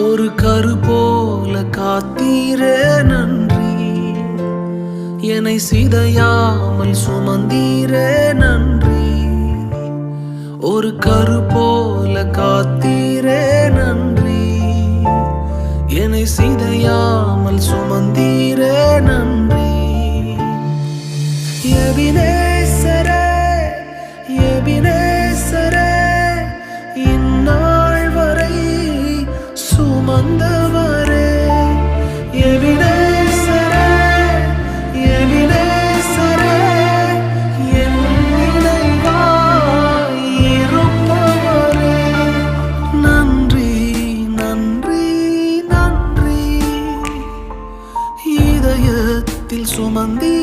ஒரு கரு போல காத்தீரே நன்றி, என்னை சிதையாமல் சுமந்தீரே நன்றி. ஒரு கரு போல காத்தீரே நன்றி, என்னை சிதையாமல் சுமந்தீரே நன்றி. எபினேசரே எபினேசரே, இந்நாள் வரை சுமந்தவரே. எபினேசரே எபினேசரே, என் நினைவாய் இருப்பவரே. நன்றி நன்றி நன்றி, இதயத்தில் சுமந்தீ